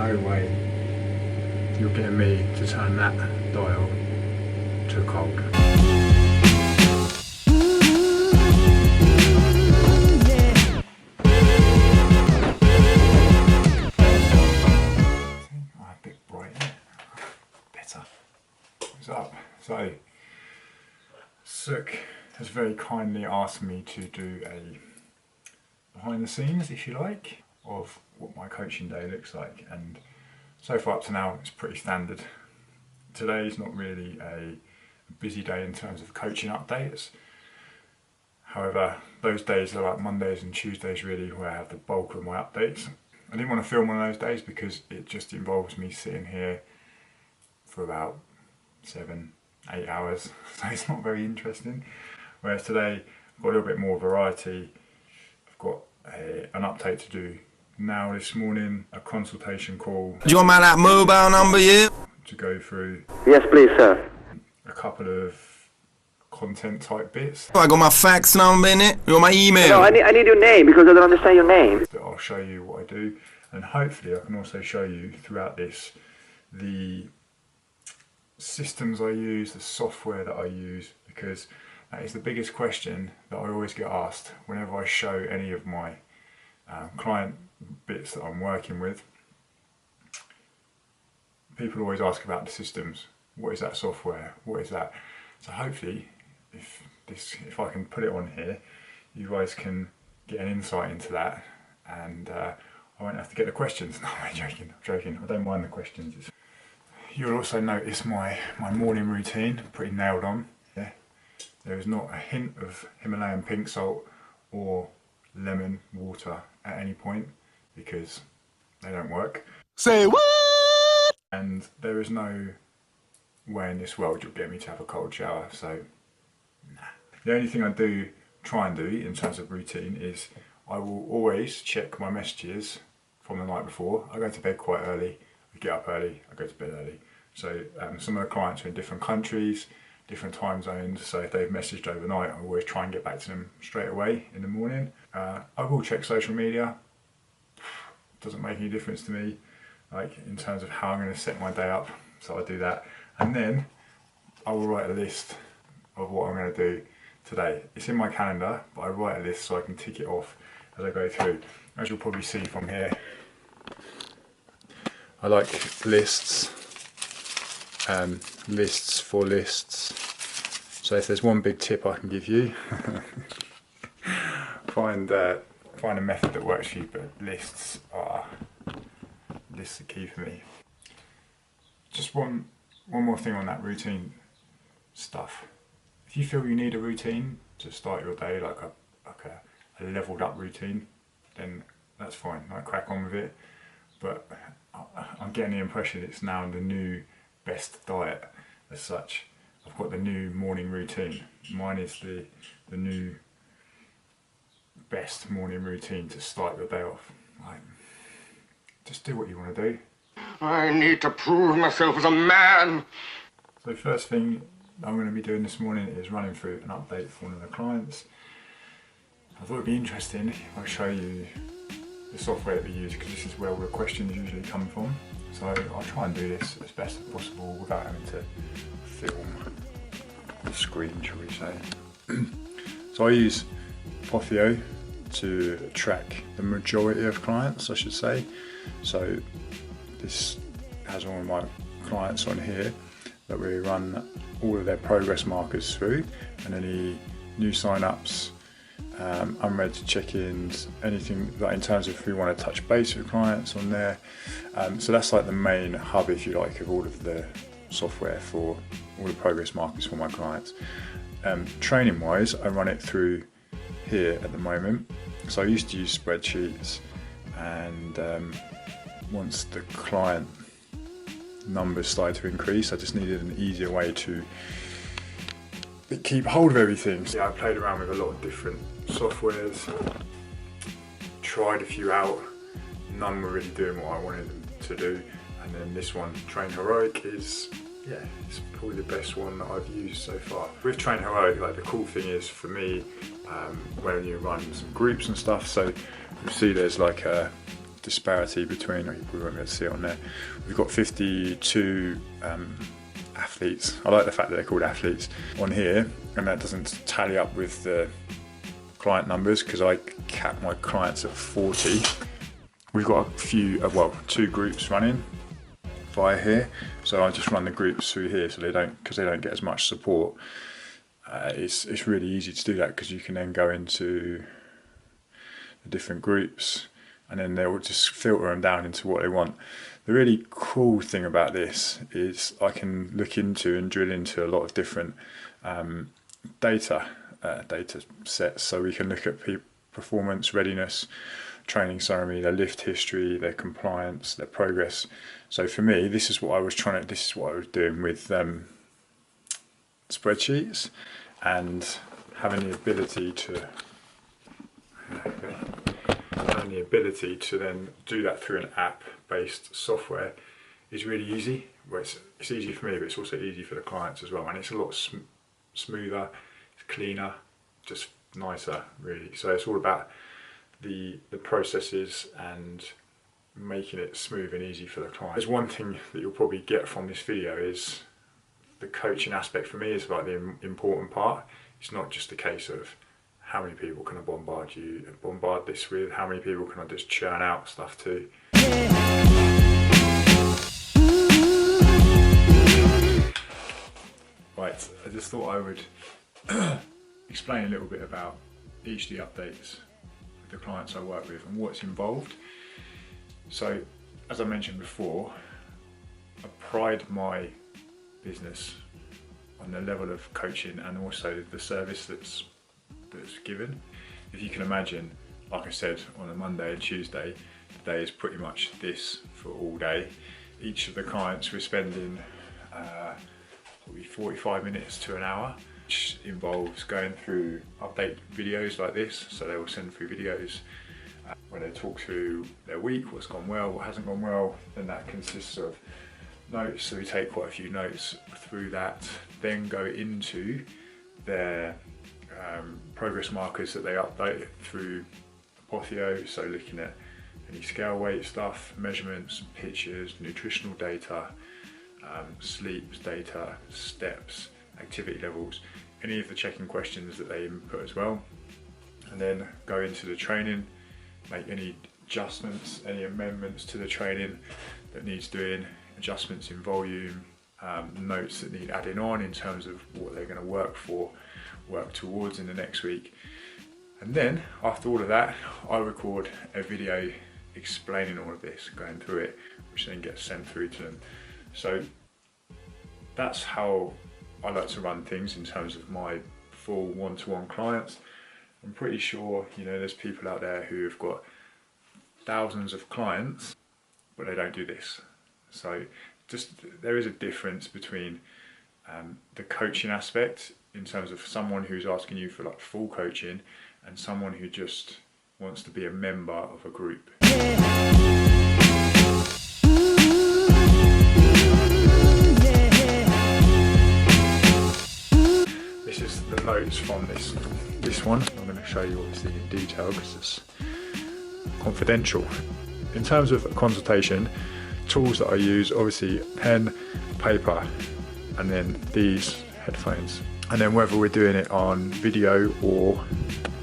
no way you're getting me to turn that dial to a cold. A bit bright, better. What's up? So, Sukh has very kindly asked me to do a behind the scenes, if you like, of what my coaching day looks like, and so far up to now it's pretty standard. Today's not really a busy day in terms of coaching updates. However, those days are like Mondays and Tuesdays really where I have the bulk of my updates. I didn't want to film on those days because it just involves me sitting here for about 7-8 hours, so it's not very interesting. Whereas today I've got a little bit more variety. I've got an update to do now this morning, a consultation call. Do you want my mobile number, yeah? To go through. Yes, please, sir. A couple of content type bits. I got my fax number in it. You want my email? No, I need your name because I don't understand your name. I'll show you what I do, and hopefully I can also show you throughout this the systems I use, the software that I use, because that is the biggest question that I always get asked whenever I show any of my client bits that I'm working with. People always ask about the systems. What is that software? What is that? So hopefully, if I can put it on here, you guys can get an insight into that, and I won't have to get the questions. No, I'm joking. I don't mind the questions. You'll also notice my morning routine, pretty nailed on. Yeah. There is not a hint of Himalayan pink salt or lemon water at any point because they don't work. Say what? And there is no way in this world you'll get me to have a cold shower, so nah. The only thing I do try and do in terms of routine is I will always check my messages from the night before. I go to bed quite early, I get up early, I go to bed early. So some of the clients are in different countries, different time zones, so if they've messaged overnight, I always try and get back to them straight away in the morning. I will check social media. Doesn't make any difference to me, like in terms of how I'm going to set my day up, so I do that. And then I will write a list of what I'm going to do today. It's in my calendar, but I write a list so I can tick it off as I go through. As you'll probably see from here, I like lists. Lists for lists. So if there's one big tip I can give you, find a method that works for you, but lists are key for me. Just one more thing on that routine stuff. If you feel you need a routine to start your day, like a leveled up routine, then that's fine, like crack on with it. But I'm getting the impression it's now the new best diet as such. I've got the new morning routine. Mine is the new best morning routine to start your day off. Like, just do what you want to do. I need to prove myself as a man. So first thing I'm going to be doing this morning is running through an update for one of the clients. I thought it'd be interesting if I show you the software that we use, because this is where all the questions usually come from. So I'll try and do this as best as possible without having to film the screen, shall we say. So I use Pothio to track the majority of clients, I should say. So this has all of my clients on here that we run all of their progress markers through, and any new sign-ups, unread check-ins, anything like in terms of if we want to touch base with clients on there. So that's like the main hub, if you like, of all of the software for all the progress markers for my clients. Training wise, I run it through here at the moment. So I used to use spreadsheets, and once the client numbers started to increase, I just needed an easier way to keep hold of everything. So I played around with a lot of different softwares, tried a few out, none were really doing what I wanted them to do, and then this one, Train Heroic, is it's probably the best one that I've used so far. With Train Heroic, like the cool thing is for me, when you run some groups and stuff, so you see there's like a disparity between, you probably won't be able to see it on there, we've got 52 athletes. I like the fact that they're called athletes on here, and that doesn't tally up with the client numbers because I cap my clients at 40. We've got a few, well, 2 groups running via here, so I just run the groups through here, so they don't get as much support. It's really easy to do that because you can then go into the different groups and then they'll just filter them down into what they want. The really cool thing about this is I can look into and drill into a lot of different data sets, so we can look at performance, readiness, training summary, their lift history, their compliance, their progress. So for me, this is what I was doing with spreadsheets, and having the ability to then do that through an app-based software is really easy. Well, it's easy for me, but it's also easy for the clients as well, and it's a lot smoother, it's cleaner, just nicer, really. So it's all about the processes and making it smooth and easy for the client. There's one thing that you'll probably get from this video is the coaching aspect. For me is like the important part. It's not just a case of how many people can I bombard this with, how many people can I just churn out stuff to. Right, I just thought I would explain a little bit about each of the updates with the clients I work with and what's involved. So, as I mentioned before, I pride my business on the level of coaching and also the service that's given. If you can imagine, like I said, on a Monday and Tuesday, the day is pretty much this for all day. Each of the clients we're spending probably 45 minutes to an hour, which involves going through update videos like this. So they will send through videos where they talk through their week, what's gone well, what hasn't gone well. Then that consists of notes, so we take quite a few notes through that, then go into their progress markers that they update through Apotheo, so looking at any scale weight stuff, measurements, pictures, nutritional data, sleep data, steps, activity levels, any of the checking questions that they input as well. And then go into the training, make any adjustments, any amendments to the training that needs doing, adjustments in volume, notes that need adding on in terms of what they're going to work towards in the next week. And then after all of that, I record a video explaining all of this, going through it, which then gets sent through to them. So that's how I like to run things in terms of my full one-to-one clients. I'm pretty sure, there's people out there who have got thousands of clients, but they don't do this. So there is a difference between the coaching aspect in terms of someone who's asking you for like full coaching and someone who just wants to be a member of a group. This is the notes from this one. I'm going to show you obviously in detail because it's confidential. In terms of consultation, tools that I use, obviously pen, paper, and then these headphones. And then whether we're doing it on video or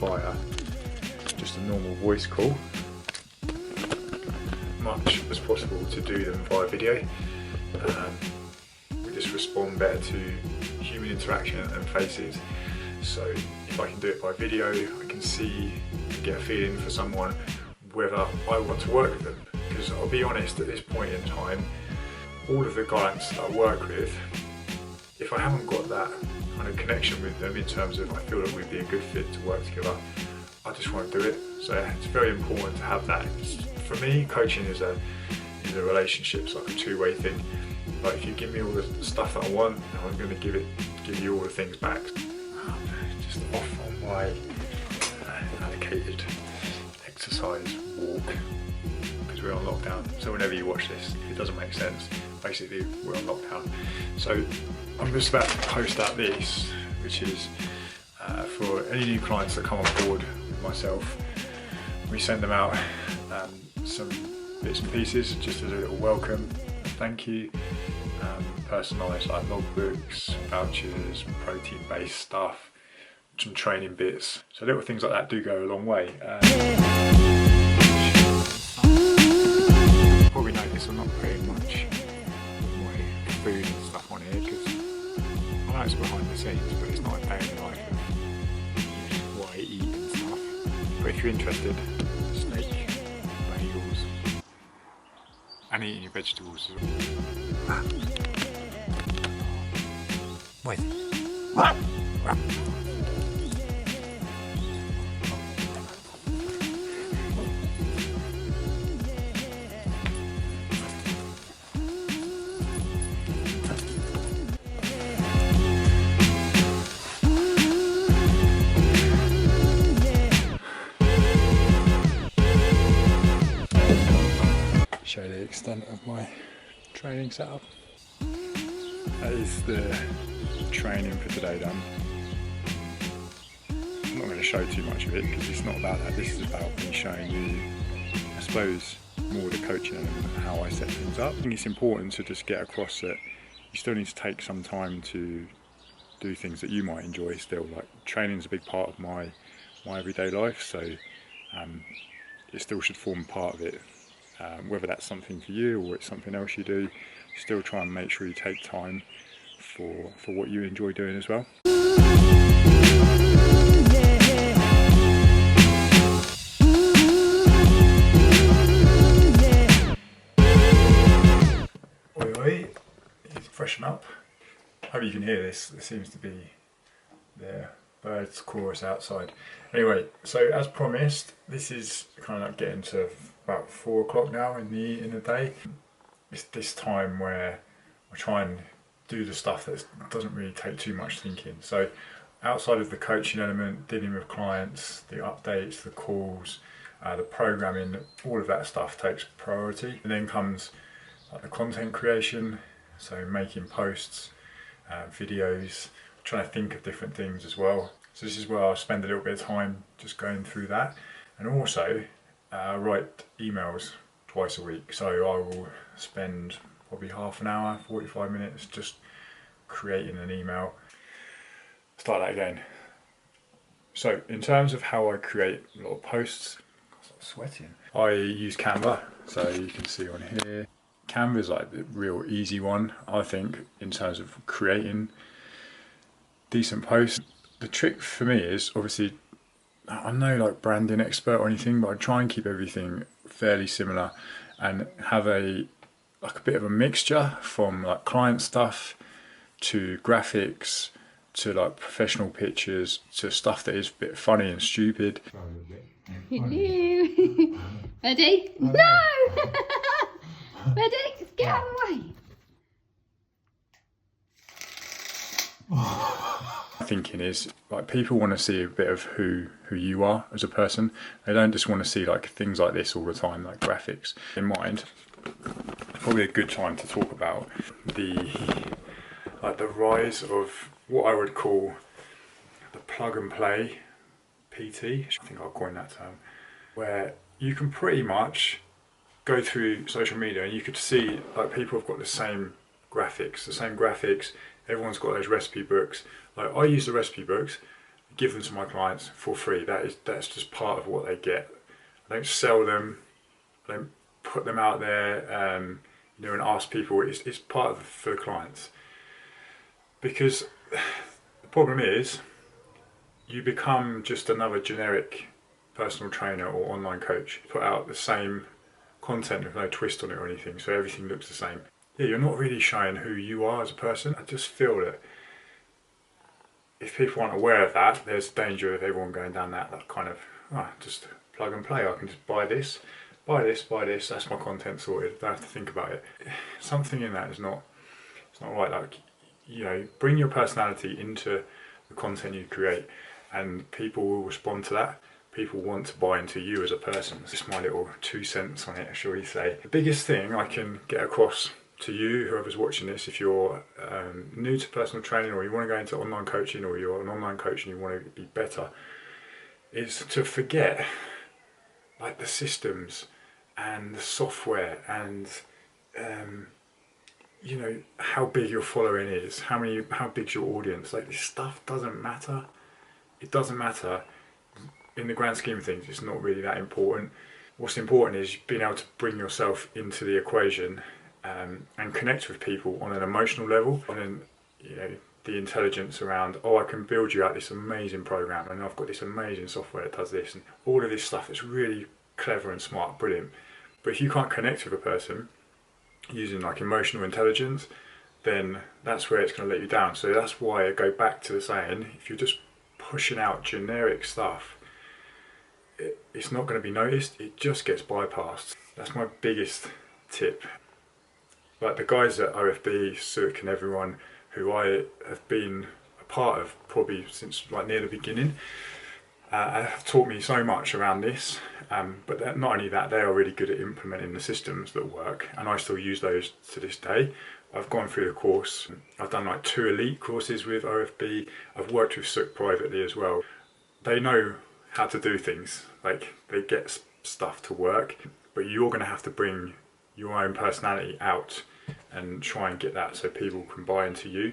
via just a normal voice call, much as possible to do them via video. We just respond better to human interaction and faces. So if I can do it by video, I can see, get a feeling for someone whether I want to work with them. Because I'll be honest, at this point in time, all of the clients that I work with, if I haven't got that kind of connection with them in terms of I feel that we'd be a good fit to work together, I just won't do it. So it's very important to have that. For me, coaching is a relationship. It's like a two-way thing. Like if you give me all the stuff that I want, I'm going to give you all the things back. Just off on my allocated exercise walk because we're on lockdown. So whenever you watch this, if it doesn't make sense, basically we're on lockdown. So I'm just about to post out this, which is for any new clients that come on board with myself. We send them out some bits and pieces just as a little welcome, thank you. Personalised like logbooks, vouchers, protein-based stuff, some training bits. So little things like that do go a long way. Probably notice I'm not putting much of my food and stuff on here because I know it's behind the scenes, but it's not a day in the life of what I eat and stuff. But if you're interested, steak, bagels, and eating your vegetables as well. Wait. Show the extent of my training setup. That is the training for today done. I'm not going to show too much of it because it's not about that. This is about me showing you, I suppose, more the coaching element and how I set things up. I think it's important to just get across that you still need to take some time to do things that you might enjoy still. Like training is a big part of my everyday life, so it still should form part of it. Whether that's something for you or it's something else you do, still try and make sure you take time for what you enjoy doing as well. Oi, freshen up. Hope you can hear this. There seems to be the birds chorus outside. Anyway, so as promised, this is kind of like getting to about 4 o'clock now in the day. It's this time where I try and do the stuff that doesn't really take too much thinking. So outside of the coaching element, dealing with clients, the updates, the calls, the programming, all of that stuff takes priority. And then comes like the content creation, so making posts, videos, trying to think of different things as well. So this is where I'll spend a little bit of time just going through that. And also write emails twice a week. So I will spend probably half an hour, 45 minutes just creating an email. Start that again. So in terms of how I create a lot of posts, I'm sweating. I use Canva, so you can see on here. Canva is like the real easy one, I think, in terms of creating decent posts. The trick for me is, obviously, I'm no like branding expert or anything, but I try and keep everything fairly similar and have a bit of a mixture from like client stuff to graphics to like professional pictures to stuff that is a bit funny and stupid. Hello. Ready? No! Ready? Get out of the way. Thinking is like people want to see a bit of who you are as a person. They don't just want to see like things like this all the time, like graphics. In mind, probably a good time to talk about the rise of what I would call the plug and play PT. I think I'll coin that term, where you can pretty much go through social media and you could see like people have got the same graphics. Everyone's got those recipe books. Like I use the recipe books, give them to my clients for free. That's just part of what they get. I don't sell them. I don't put them out there, and ask people. It's part of for the clients. Because the problem is, you become just another generic personal trainer or online coach. Put out the same content with no twist on it or anything, so everything looks the same. Yeah, you're not really showing who you are as a person. I just feel that if people aren't aware of that, there's danger of everyone going down that kind of, just plug and play. I can just buy this, that's my content sorted. I don't have to think about it. Something in that is not, it's not right. Like, bring your personality into the content you create and people will respond to that. People want to buy into you as a person. It's just my little 2 cents on it, shall we say. The biggest thing I can get across to you, whoever's watching this, if you're new to personal training or you want to go into online coaching or you're an online coach and you want to be better, is to forget like the systems and the software and you know, how big your following is, how big's your audience. Like, this stuff doesn't matter. It doesn't matter. In the grand scheme of things, it's not really that important. What's important is being able to bring yourself into the equation and connect with people on an emotional level, and then, you know, the intelligence around, oh, I can build you out this amazing program, and I've got this amazing software that does this, and all of this stuff that's really clever and smart, brilliant. But if you can't connect with a person using like emotional intelligence, then that's where it's going to let you down. So that's why I go back to the saying, if you're just pushing out generic stuff, it's not going to be noticed, it just gets bypassed. That's my biggest tip. Like the guys at OFB, Sukh and everyone who I have been a part of probably since like near the beginning, have taught me so much around this, but not only that, they are really good at implementing the systems that work, and I still use those to this day. I've gone through the course, I've done like 2 elite courses with OFB, I've worked with Sukh privately as well. They know how to do things, like they get stuff to work, but you're going to have to bring your own personality out and try and get that so people can buy into you.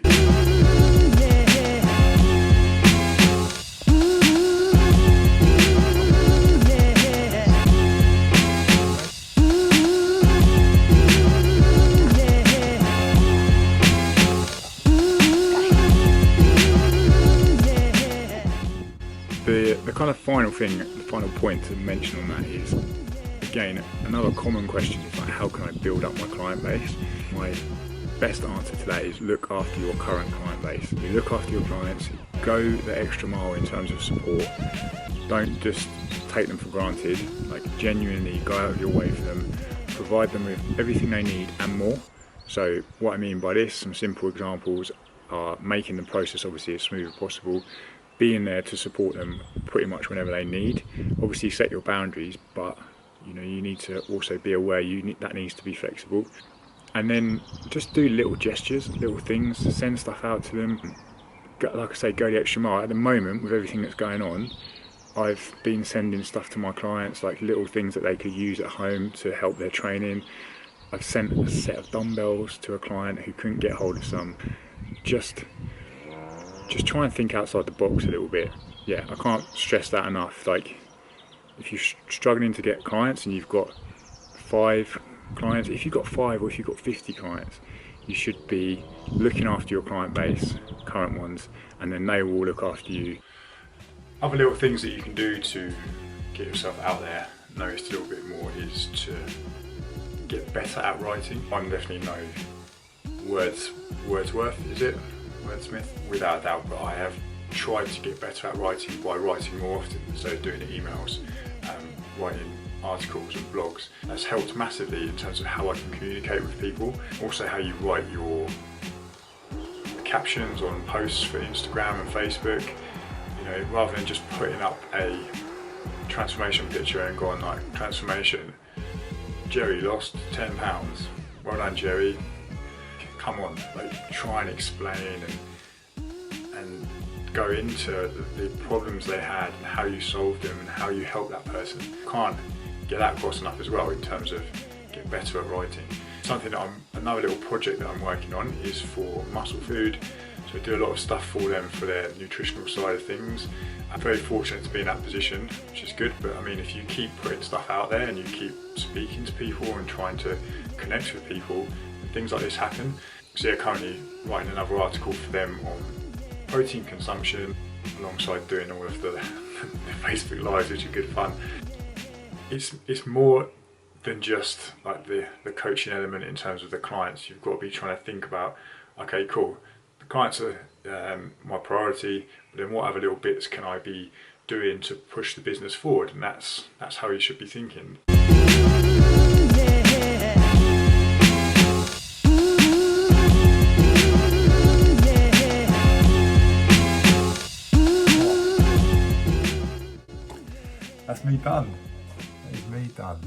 The kind of final thing, the final point to mention on that is, again, another common question is like, how can I build up my client base? My best answer to that is look after your current client base. You look after your clients, go the extra mile in terms of support. Don't just take them for granted, like genuinely go out of your way for them, provide them with everything they need and more. So what I mean by this, some simple examples are making the process obviously as smooth as possible, being there to support them pretty much whenever they need. Obviously set your boundaries, but you know, you need to also be aware that needs to be flexible. And then just do little gestures, little things, send stuff out to them. Like I say, go the extra mile. At the moment, with everything that's going on, I've been sending stuff to my clients, like little things that they could use at home to help their training. I've sent a set of dumbbells to a client who couldn't get hold of some. Just try and think outside the box a little bit. Yeah, I can't stress that enough. Like, if you're struggling to get clients and you've got 5 clients, if you've got 5 or if you've got 50 clients, you should be looking after your client base, current ones, and then they will look after you. Other little things that you can do to get yourself out there, noticed a little bit more, is to get better at writing. I'm definitely no Wordsworth, is it? Wordsmith, without a doubt, but I have tried to get better at writing by writing more often instead of doing emails, writing articles and blogs. That's helped massively in terms of how I can communicate with people. Also how you write your captions on posts for Instagram and Facebook, you know, rather than just putting up a transformation picture and going like, transformation, Jerry lost 10 pounds, well done Jerry. Come on, like try and explain and go into the problems they had and how you solved them and how you helped that person. Can't get that across enough as well in terms of get better at writing. Something that another little project that I'm working on is for Muscle Food. So I do a lot of stuff for them for their nutritional side of things. I'm very fortunate to be in that position, which is good, but I mean, if you keep putting stuff out there and you keep speaking to people and trying to connect with people, things like this happen. So yeah, currently writing another article for them on protein consumption, alongside doing all of the Facebook lives, which are good fun. It's more than just like the coaching element in terms of the clients. You've got to be trying to think about, okay, cool, the clients are my priority, but then what other little bits can I be doing to push the business forward? And that's how you should be thinking. That's me done. That is me done.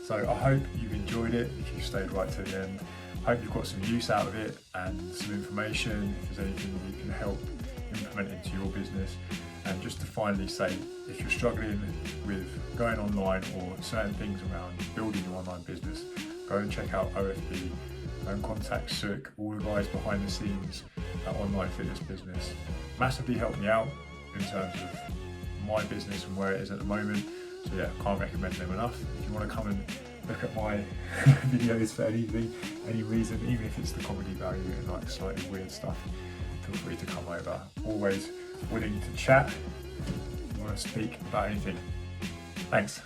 So I hope you've enjoyed it, if you stayed right to the end. I hope you've got some use out of it and some information, if there's anything that you can help implement into your business. And just to finally say, if you're struggling with going online or certain things around building your online business, go and check out OFB, go and contact Sukh, all the guys behind the scenes at Online Fitness Business. Massively helped me out in terms of my business and where it is at the moment. So yeah, can't recommend them enough. If you want to come and look at my videos for anything, any reason, even if it's the comedy value and like slightly weird stuff, feel free to come over. Always willing to chat. You want to speak about anything. Thanks.